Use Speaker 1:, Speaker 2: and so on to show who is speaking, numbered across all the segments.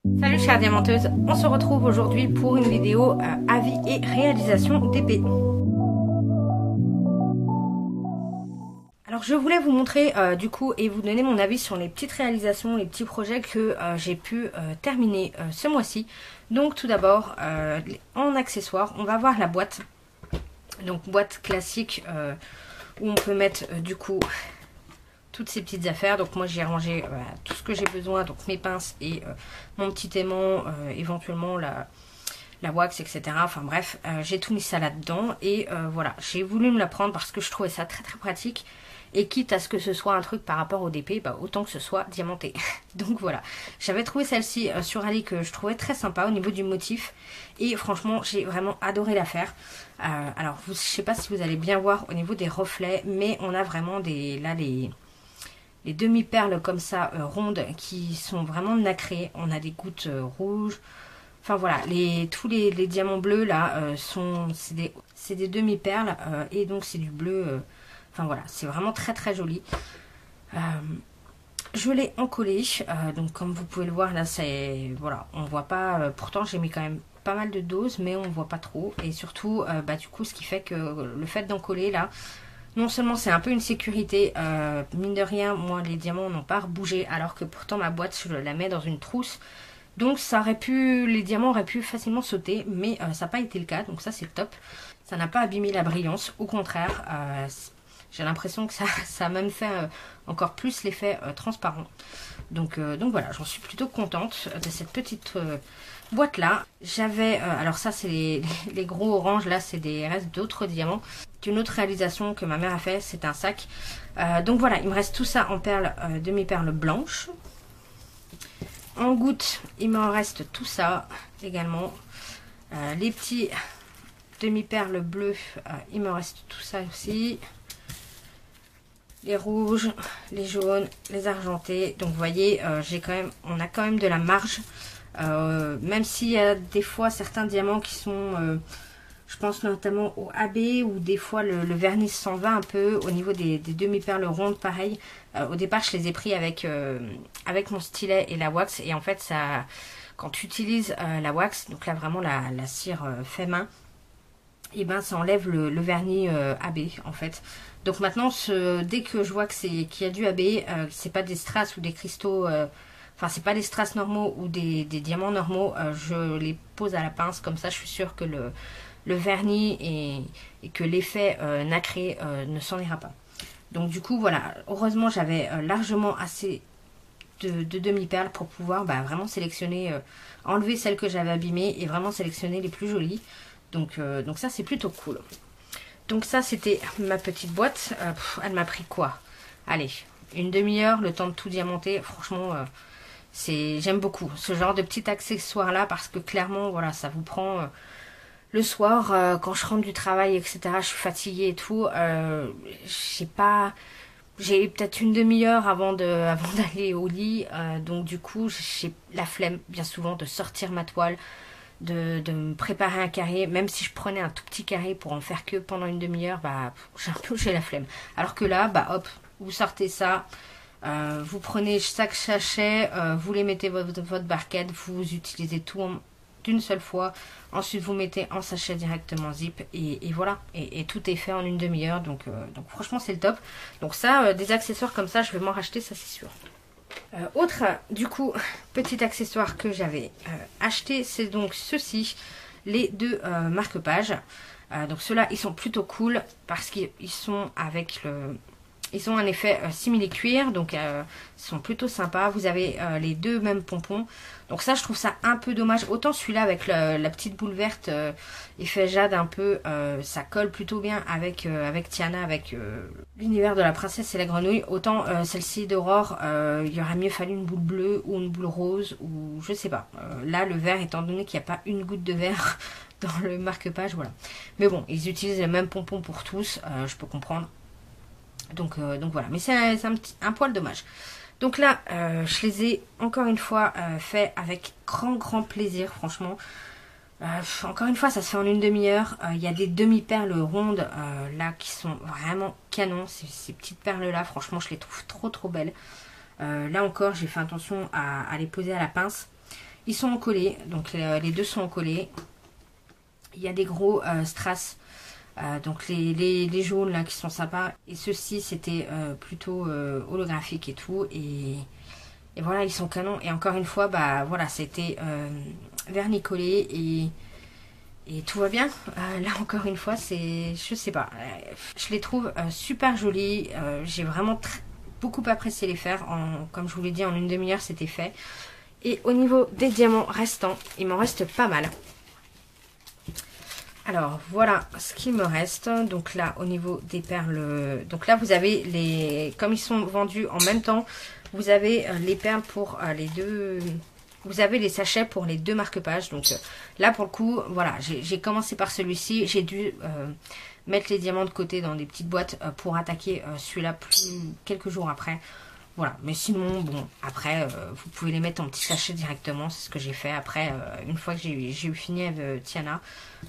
Speaker 1: Salut chères diamanteuses, on se retrouve aujourd'hui pour une vidéo avis et réalisation d'épée. Alors je voulais vous montrer du coup et vous donner mon avis sur les petites réalisations, les petits projets que j'ai pu terminer ce mois-ci. Donc tout d'abord en accessoires, on va voir la boîte. Donc boîte classique où on peut mettre du coup toutes ces petites affaires. Donc moi j'ai rangé tout ce que j'ai besoin, donc mes pinces et mon petit aimant, éventuellement la wax, etc. Enfin bref, j'ai tout mis ça là-dedans et voilà, j'ai voulu me la prendre parce que je trouvais ça très très pratique. Et quitte à ce que ce soit un truc par rapport au DP, bah, autant que ce soit diamanté. Donc voilà, j'avais trouvé celle-ci sur Ali que je trouvais très sympa au niveau du motif. Et franchement, j'ai vraiment adoré la faire. Alors, je sais pas si vous allez bien voir au niveau des reflets, mais on a vraiment les demi-perles comme ça, rondes, qui sont vraiment nacrées. On a des gouttes rouges. Enfin voilà, tous les diamants bleus là, c'est des demi-perles et donc c'est du bleu. Enfin voilà, c'est vraiment très très joli. Je l'ai encollé, donc comme vous pouvez le voir là, voilà, on voit pas. Pourtant j'ai mis quand même pas mal de doses, mais on voit pas trop. Et surtout, du coup, ce qui fait que le fait d'encoller là, non seulement c'est un peu une sécurité, mine de rien, moi les diamants n'ont pas rebougé, alors que pourtant ma boîte je la mets dans une trousse. Donc les diamants auraient pu facilement sauter, mais ça n'a pas été le cas, donc ça c'est top. Ça n'a pas abîmé la brillance, au contraire. J'ai l'impression que ça a même fait encore plus l'effet transparent. Donc voilà, j'en suis plutôt contente de cette petite boîte là. J'avais, alors ça c'est les gros oranges là, c'est des restes d'autres diamants. D'une autre réalisation que ma mère a fait, c'est un sac. Donc voilà, il me reste tout ça en perles, demi-perles blanches. En gouttes, il me reste tout ça également. Les petits demi-perles bleues, il me reste tout ça aussi. Les rouges, les jaunes, les argentés. Donc vous voyez, on a quand même de la marge. Même s'il y a des fois certains diamants qui sont, je pense notamment au AB, où des fois le vernis s'en va un peu. Au niveau des demi-perles rondes, pareil. Au départ, je les ai pris avec mon stylet et la wax. Et en fait, quand tu utilises la wax, donc là vraiment la cire fait main, et ben ça enlève le vernis AB en fait. Donc maintenant, dès que je vois qu'il y a du AB, c'est pas des strass ou des cristaux, enfin c'est pas des strass normaux ou des diamants normaux, je les pose à la pince, comme ça je suis sûre que le vernis et que l'effet nacré ne s'en ira pas. Donc du coup voilà, heureusement j'avais largement assez de demi-perles pour pouvoir vraiment sélectionner, enlever celles que j'avais abîmées et vraiment sélectionner les plus jolies. Donc ça c'est plutôt cool. Donc ça c'était ma petite boîte. Elle m'a pris quoi? Allez, une demi-heure, le temps de tout diamanter. Franchement, j'aime beaucoup ce genre de petit accessoire là parce que clairement voilà, ça vous prend le soir quand je rentre du travail, etc. Je suis fatiguée et tout. J'ai peut-être une demi-heure avant d'aller au lit. Donc du coup j'ai la flemme bien souvent de sortir ma toile, de me préparer un carré. Même si je prenais un tout petit carré pour en faire que pendant une demi-heure, j'ai la flemme. Alors que là, hop, vous sortez ça, vous prenez chaque sachet, vous les mettez votre barquette, vous utilisez tout d'une seule fois. Ensuite vous mettez en sachet directement zip et voilà, et tout est fait en une demi-heure. Donc franchement c'est le top. Donc ça, des accessoires comme ça, je vais m'en racheter, ça c'est sûr. Autre, du coup, petit accessoire que j'avais acheté, c'est donc ceux-ci, les deux marque-pages. Donc ceux-là, ils sont plutôt cool parce qu'ils sont ils ont un effet simili-cuir, donc ils sont plutôt sympas. Vous avez les deux mêmes pompons. Donc ça, je trouve ça un peu dommage. Autant celui-là avec la petite boule verte, effet jade un peu, ça colle plutôt bien avec Tiana, avec l'univers de la princesse et la grenouille. Autant celle-ci d'Aurore, il aurait mieux fallu une boule bleue ou une boule rose, ou je sais pas. Là, le vert, étant donné qu'il n'y a pas une goutte de vert dans le marque-page, voilà. Mais bon, ils utilisent le même pompon pour tous, je peux comprendre. Donc voilà, mais c'est un poil dommage. Donc là, je les ai encore une fois fait avec grand plaisir, franchement. Encore une fois, ça se fait en une demi-heure. Il y a des demi-perles rondes là qui sont vraiment canon. Ces petites perles là, franchement, je les trouve trop belles. Là encore, j'ai fait attention à les poser à la pince. Ils sont encollés, donc les deux sont encollés. Il y a des gros strass, donc les jaunes là qui sont sympas. Et ceux-ci c'était plutôt holographique et tout. Et voilà, ils sont canons. Et encore une fois, bah voilà, c'était vernis-collé et tout va bien. Là encore une fois, c'est, je sais pas, je les trouve super jolis. J'ai vraiment beaucoup apprécié les faire. Comme je vous l'ai dit, en une demi-heure c'était fait. Et au niveau des diamants restants, il m'en reste pas mal. Alors voilà ce qu'il me reste. Donc là au niveau des perles, donc là vous avez les, comme ils sont vendus en même temps, vous avez les perles pour les deux, vous avez les sachets pour les deux marque-pages. Donc là pour le coup voilà, j'ai commencé par celui-ci, j'ai dû mettre les diamants de côté dans des petites boîtes pour attaquer celui-là quelques jours après. Voilà, mais sinon, bon, après, vous pouvez les mettre en petit sachet directement, c'est ce que j'ai fait après, une fois que j'ai eu fini avec Tiana.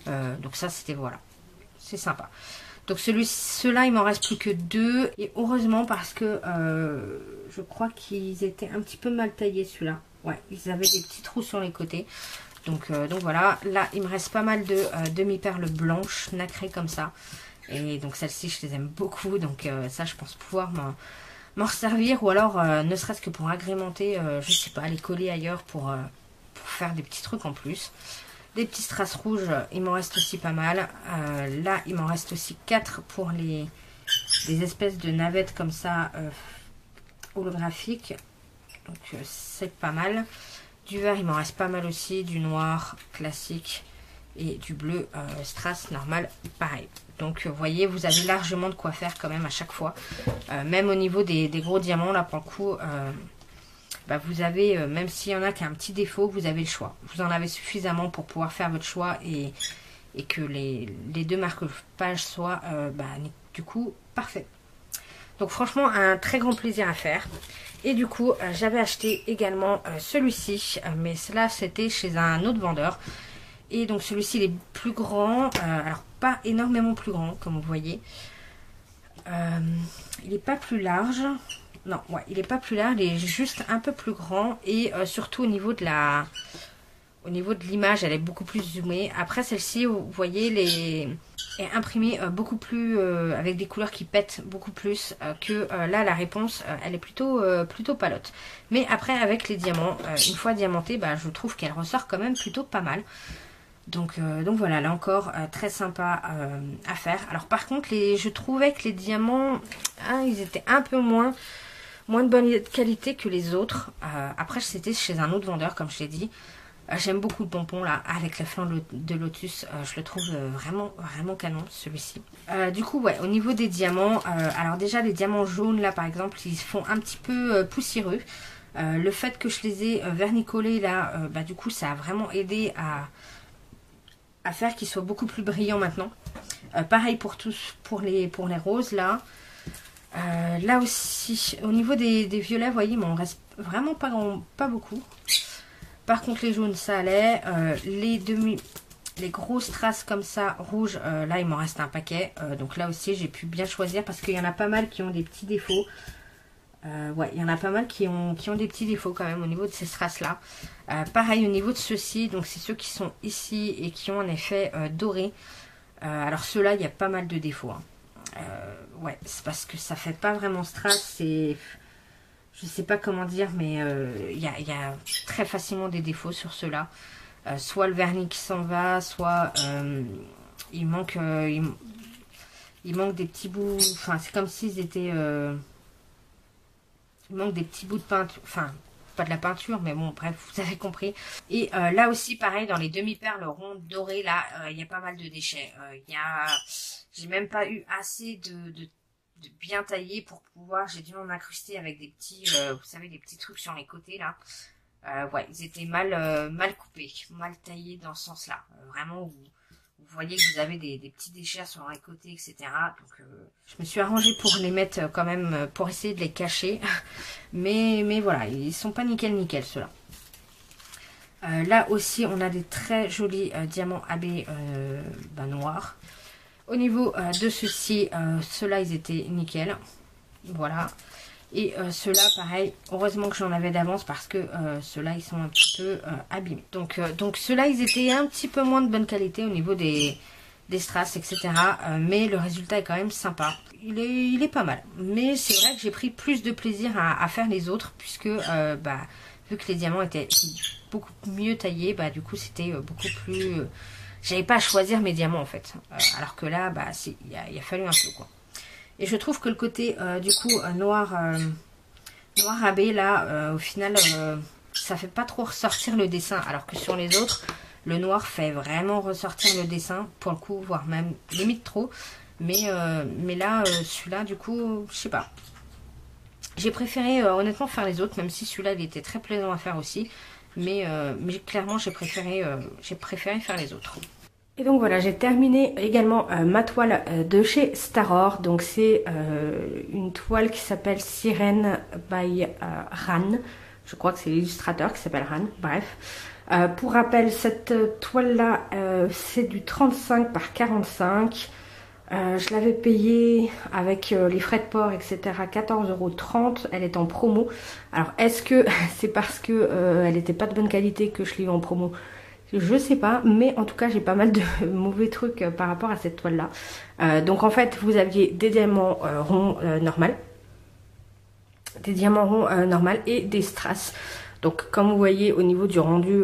Speaker 1: Donc ça, c'était, voilà, c'est sympa. Donc ceux-là, il m'en reste plus que 2, et heureusement parce que je crois qu'ils étaient un petit peu mal taillés, ceux-là. Ouais, ils avaient des petits trous sur les côtés. Donc voilà, là, il me reste pas mal de demi-perles blanches, nacrées comme ça. Et donc celles-ci, je les aime beaucoup, donc ça, je pense pouvoir m'en resservir, ou alors ne serait-ce que pour agrémenter, je sais pas, les coller ailleurs pour faire des petits trucs en plus. Des petits strass rouges, il m'en reste aussi pas mal. Là, il m'en reste aussi 4 pour des espèces de navettes comme ça, holographiques. Donc c'est pas mal. Du vert, il m'en reste pas mal aussi. Du noir classique et du bleu strass normal, pareil. Donc vous voyez, vous avez largement de quoi faire quand même à chaque fois. Même au niveau des gros diamants, là pour le coup, bah, vous avez, même s'il y en a qui a un petit défaut, vous avez le choix. Vous en avez suffisamment pour pouvoir faire votre choix et que les deux marque-pages soient bah, du coup parfaits. Donc franchement, un très grand plaisir à faire. Et du coup, j'avais acheté également celui-ci, mais cela c'était chez un autre vendeur. Et donc celui-ci il est plus grand, alors pas énormément plus grand comme vous voyez. Il n'est pas plus large, non, ouais, il n'est pas plus large, il est juste un peu plus grand. Et surtout au niveau de l'image, elle est beaucoup plus zoomée. Après celle-ci, vous voyez, est imprimée beaucoup plus, avec des couleurs qui pètent beaucoup plus que là la réponse, elle est plutôt palote. Mais après avec les diamants, une fois diamantée, bah, je trouve qu'elle ressort quand même plutôt pas mal. Donc voilà, là encore, très sympa à faire. Alors par contre, je trouvais que les diamants, ils étaient un peu moins de bonne qualité que les autres. Après, c'était chez un autre vendeur, comme je l'ai dit. J'aime beaucoup le pompon là, avec la flamme de lotus. Je le trouve vraiment, vraiment canon, celui-ci. Du coup, ouais, au niveau des diamants, alors déjà, les diamants jaunes là, par exemple, ils font un petit peu poussiéreux. Le fait que je les ai vernicolés là, bah, du coup, ça a vraiment aidé à faire qu'ils soient beaucoup plus brillants maintenant. Pareil pour les roses là. Là aussi, au niveau des violets, vous voyez, il m'en reste vraiment pas beaucoup. Par contre, les jaunes, ça allait. Les grosses strass comme ça, rouges, là, il m'en reste un paquet. Donc là aussi, j'ai pu bien choisir parce qu'il y en a pas mal qui ont des petits défauts. Ouais, il y en a pas mal qui ont des petits défauts quand même au niveau de ces strass là. Pareil au niveau de ceux-ci, donc c'est ceux qui sont ici et qui ont un effet doré. Alors ceux-là, il y a pas mal de défauts. Hein. Ouais, c'est parce que ça fait pas vraiment strass, c'est... Je sais pas comment dire, mais il y a très facilement des défauts sur ceux-là. Soit le vernis qui s'en va, soit il manque des petits bouts. Enfin, c'est comme s'ils étaient... il manque des petits bouts de peinture. Enfin, pas de la peinture, mais bon, bref, vous avez compris. Et là aussi, pareil, dans les demi-perles rondes dorées, là, il y a pas mal de déchets. J'ai même pas eu assez de bien taillé pour pouvoir, j'ai dû en incruster avec des petits, vous savez, des petits trucs sur les côtés là. Ouais, ils étaient mal coupés, mal taillés dans ce sens-là. Vraiment, vous voyez que vous avez des petits déchets sur les côtés, etc. Donc, je me suis arrangée pour les mettre quand même, pour essayer de les cacher. mais voilà, ils sont pas nickel ceux-là. Là aussi, on a des très jolis diamants AB noirs. Au niveau de ceux-ci, ceux-là, ils étaient nickel. Voilà. Et ceux-là, pareil, heureusement que j'en avais d'avance parce que ceux-là, ils sont un petit peu abîmés. Donc ceux-là, ils étaient un petit peu moins de bonne qualité au niveau des strass, etc. Mais le résultat est quand même sympa. Il est pas mal. Mais c'est vrai que j'ai pris plus de plaisir à faire les autres puisque, vu que les diamants étaient beaucoup mieux taillés, du coup, c'était beaucoup plus... j'avais pas à choisir mes diamants, en fait. Alors que là, il a fallu un peu, quoi. Et je trouve que le côté, du coup, noir abbé, là, au final, ça fait pas trop ressortir le dessin. Alors que sur les autres, le noir fait vraiment ressortir le dessin, pour le coup, voire même limite trop. Mais là, celui-là, du coup, je sais pas. J'ai préféré, honnêtement, faire les autres, même si celui-là, il était très plaisant à faire aussi. Mais clairement, j'ai préféré faire les autres. Et donc voilà, j'ai terminé également ma toile de chez Staror. Donc c'est une toile qui s'appelle Sirène by Ran. Je crois que c'est l'illustrateur qui s'appelle Ran. Bref. Pour rappel, cette toile-là, c'est du 35 par 45. Je l'avais payée avec les frais de port, etc. 14,30 €. Elle est en promo. Alors, est-ce que c'est parce que elle n'était pas de bonne qualité que je l'ai eu en promo? Je sais pas, mais en tout cas j'ai pas mal de mauvais trucs par rapport à cette toile là. Donc en fait vous aviez des diamants ronds normal, des diamants ronds normal et des strass. Donc comme vous voyez au niveau du rendu,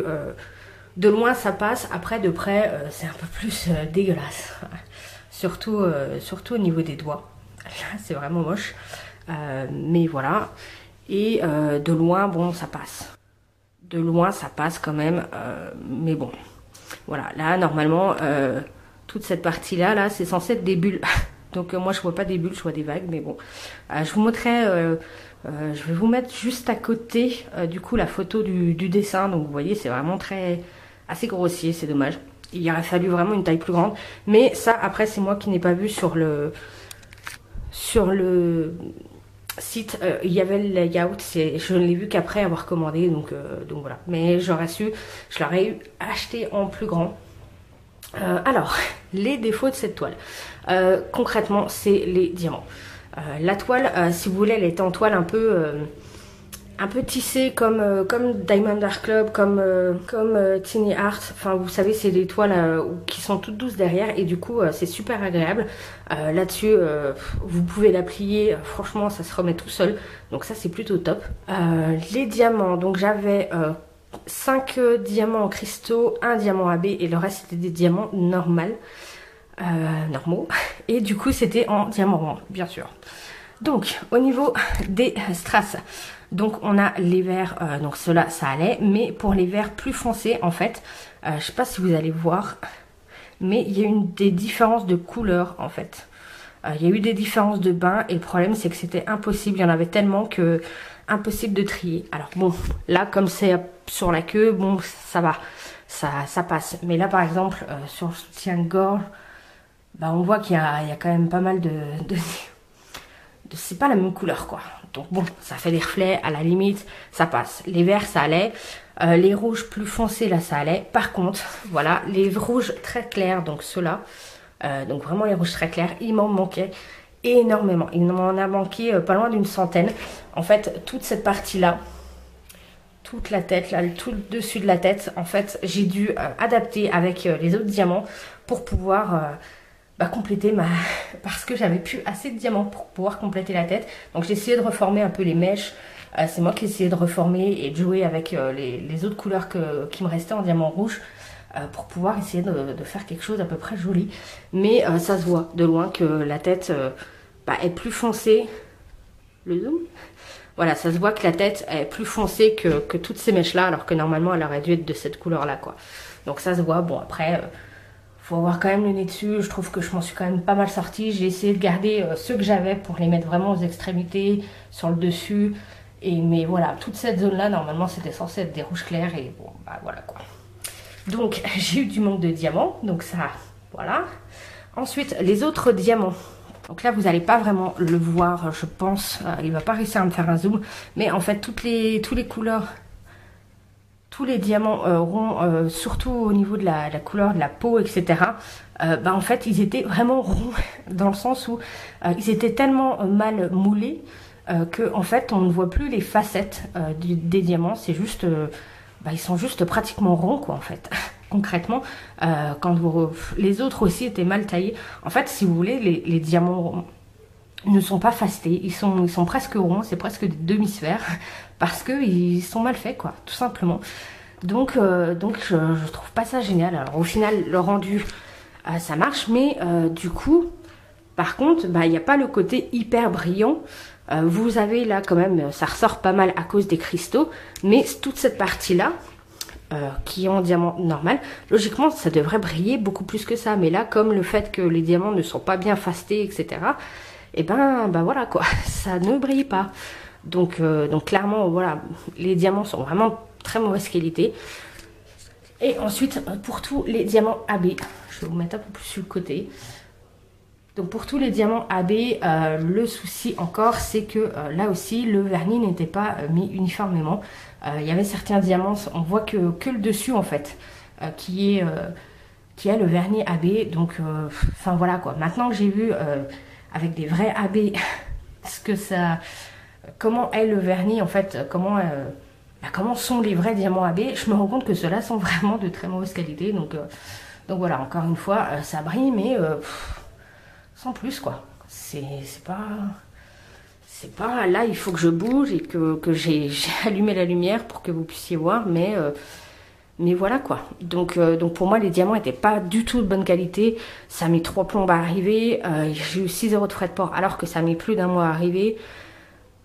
Speaker 1: de loin ça passe, après de près c'est un peu plus dégueulasse. Surtout au niveau des doigts, là c'est vraiment moche, mais voilà. Et de loin bon ça passe. De loin ça passe quand même, mais bon, voilà, là normalement toute cette partie là c'est censé être des bulles. Donc moi je vois pas des bulles, je vois des vagues, mais bon, je vous montrerai, je vais vous mettre juste à côté du coup la photo du dessin. Donc vous voyez c'est vraiment assez grossier, c'est dommage, il aurait fallu vraiment une taille plus grande, mais ça après c'est moi qui n'ai pas vu sur le site, il y avait le layout, je ne l'ai vu qu'après avoir commandé, donc voilà. Mais j'aurais su, je l'aurais eu acheté en plus grand. Alors, les défauts de cette toile, concrètement, c'est les diamants. La toile, si vous voulez, elle est en toile un peu tissée comme Diamond Art Club, comme Tiny Art. Enfin, vous savez, c'est des toiles qui sont toutes douces derrière et du coup, c'est super agréable. Là-dessus, vous pouvez la plier. Franchement, ça se remet tout seul. Donc ça, c'est plutôt top. Les diamants, donc j'avais 5 diamants en cristaux, un diamant AB et le reste, c'était des diamants normaux. Et du coup, c'était en diamant rond, bien sûr. Donc, au niveau des strass, donc on a les verts, donc ceux-là ça allait, mais pour les verts plus foncés en fait, je sais pas si vous allez voir, mais il y a eu des différences de couleur en fait. Il y a eu des différences de bain et le problème c'est que c'était impossible, il y en avait tellement que impossible de trier. Alors bon, là comme c'est sur la queue, bon ça va, ça passe. Mais là par exemple sur le soutien-gorge, on voit qu'il y a quand même pas mal de c'est pas la même couleur quoi. Donc bon, ça fait des reflets, à la limite, ça passe. Les verts, ça allait. Les rouges plus foncés, là, ça allait. Par contre, voilà, les rouges très clairs, donc ceux-là, donc vraiment les rouges très clairs, il m'en manquait énormément. Il m'en a manqué pas loin d'une centaine. En fait, toute cette partie-là, toute la tête, là, tout le dessus de la tête, en fait, j'ai dû adapter avec les autres diamants pour pouvoir... compléter parce que j'avais plus assez de diamants pour pouvoir compléter la tête. Donc j'ai essayé de reformer un peu les mèches. C'est moi qui ai essayé de reformer et de jouer avec les autres couleurs qui me restaient en diamant rouge pour pouvoir essayer de faire quelque chose à peu près joli. Mais ça se voit de loin que la tête est plus foncée. Le zoom. Voilà, ça se voit que la tête est plus foncée que toutes ces mèches là, alors que normalement elle aurait dû être de cette couleur là quoi. Donc ça se voit. Bon après... faut avoir quand même le nez dessus, je trouve que je m'en suis quand même pas mal sortie. J'ai essayé de garder ceux que j'avais pour les mettre vraiment aux extrémités, sur le dessus. Mais voilà, toute cette zone là, normalement c'était censé être des rouges clairs et bon, voilà quoi. Donc j'ai eu du manque de diamants, donc ça, voilà. Ensuite, les autres diamants. Donc là, vous n'allez pas vraiment le voir, je pense. Il va pas réussir à me faire un zoom. Mais en fait, toutes les couleurs... Tous les diamants ronds, surtout au niveau de la couleur de la peau, etc. En fait, ils étaient vraiment ronds dans le sens où ils étaient tellement mal moulés que en fait on ne voit plus les facettes des diamants, c'est juste, ils sont juste pratiquement ronds quoi en fait. Concrètement, quand les autres aussi étaient mal taillés. En fait, si vous voulez, les diamants ne sont pas facetés, ils sont presque ronds, c'est presque des demi-sphères, parce qu'ils sont mal faits quoi, tout simplement. Donc je trouve pas ça génial. Alors au final, le rendu, ça marche, mais du coup, par contre, il n'y a pas le côté hyper brillant. Vous avez là quand même, ça ressort pas mal à cause des cristaux, mais toute cette partie-là, qui est en diamant normal, logiquement, ça devrait briller beaucoup plus que ça. Mais là, comme le fait que les diamants ne sont pas bien facetés, etc., et ben voilà quoi, ça ne brille pas. Donc clairement, voilà, les diamants sont vraiment très mauvaise qualité. Et ensuite, pour tous les diamants AB, je vais vous mettre un peu plus sur le côté. Donc pour tous les diamants AB, le souci encore, c'est que là aussi, le vernis n'était pas mis uniformément. Il y avait certains diamants, on voit que le dessus en fait, qui a le vernis AB. Donc, enfin voilà quoi. Maintenant que j'ai vu avec des vrais AB, comment est le vernis en fait, comment sont les vrais diamants AB, je me rends compte que ceux-là sont vraiment de très mauvaise qualité. Donc voilà, encore une fois, ça brille, mais sans plus quoi. C'est pas là, il faut que je bouge et que j'ai allumé la lumière pour que vous puissiez voir, mais voilà quoi. Donc pour moi, les diamants n'étaient pas du tout de bonne qualité. Ça a mis 3 plombes à arriver. J'ai eu 6 € de frais de port alors que ça a mis plus d'un mois à arriver.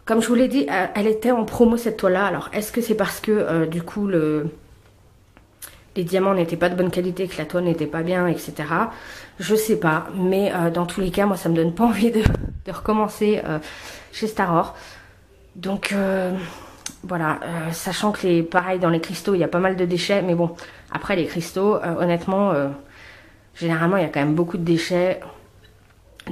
Speaker 1: Comme je vous l'ai dit, elle était en promo cette toile-là. Alors est-ce que c'est parce que du coup les diamants n'étaient pas de bonne qualité, que la toile n'était pas bien, etc. Je sais pas. Mais dans tous les cas, moi ça me donne pas envie de recommencer chez Staror. Donc voilà, sachant que pareil dans les cristaux, il y a pas mal de déchets. Mais bon, après les cristaux, honnêtement, généralement il y a quand même beaucoup de déchets.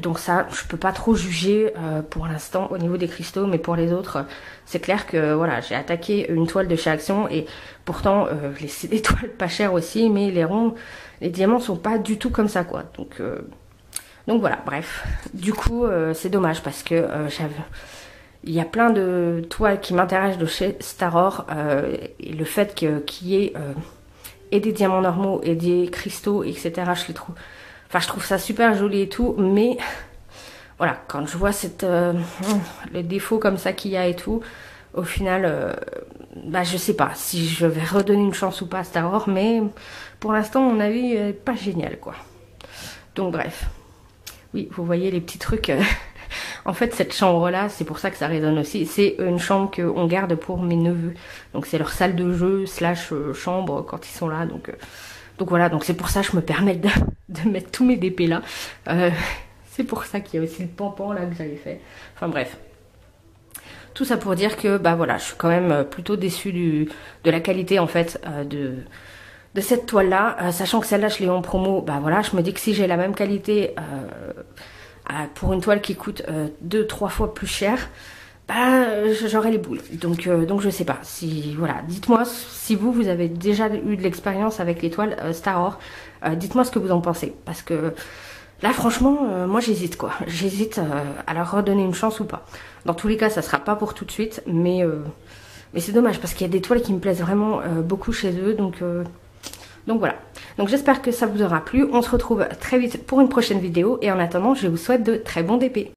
Speaker 1: Donc ça, je peux pas trop juger pour l'instant au niveau des cristaux, mais pour les autres, c'est clair que voilà, j'ai attaqué une toile de chez Action et pourtant c'est des toiles pas chères aussi, mais les diamants sont pas du tout comme ça quoi. Donc voilà, bref. Du coup, c'est dommage parce que il y a plein de toiles qui m'intéressent de chez Staror et le fait qu'il y ait et des diamants normaux et des cristaux, etc. Je trouve ça super joli et tout, mais voilà, quand je vois le défaut comme ça qu'il y a et tout, au final, je sais pas si je vais redonner une chance ou pas à Staror, mais pour l'instant, mon avis est pas génial, quoi. Donc bref, oui, vous voyez les petits trucs. En fait, cette chambre-là, c'est pour ça que ça résonne aussi. C'est une chambre qu'on garde pour mes neveux. Donc c'est leur salle de jeu / chambre quand ils sont là. Donc voilà, donc c'est pour ça que je me permets de mettre tous mes DP là. C'est pour ça qu'il y a aussi le pampan là que j'avais fait. Enfin bref. Tout ça pour dire que voilà, je suis quand même plutôt déçue de la qualité en fait de cette toile là. Sachant que celle-là je l'ai en promo, voilà, je me dis que si j'ai la même qualité pour une toile qui coûte 2-3 fois plus cher, j'aurai les boules. Donc je sais pas. Voilà, dites-moi si vous avez déjà eu de l'expérience avec les toiles Staror. Dites-moi ce que vous en pensez. Parce que là, franchement, moi j'hésite quoi. J'hésite à leur redonner une chance ou pas. Dans tous les cas, ça sera pas pour tout de suite. Mais c'est dommage parce qu'il y a des toiles qui me plaisent vraiment beaucoup chez eux. Donc voilà. Donc j'espère que ça vous aura plu. On se retrouve très vite pour une prochaine vidéo. Et en attendant, je vous souhaite de très bons DP.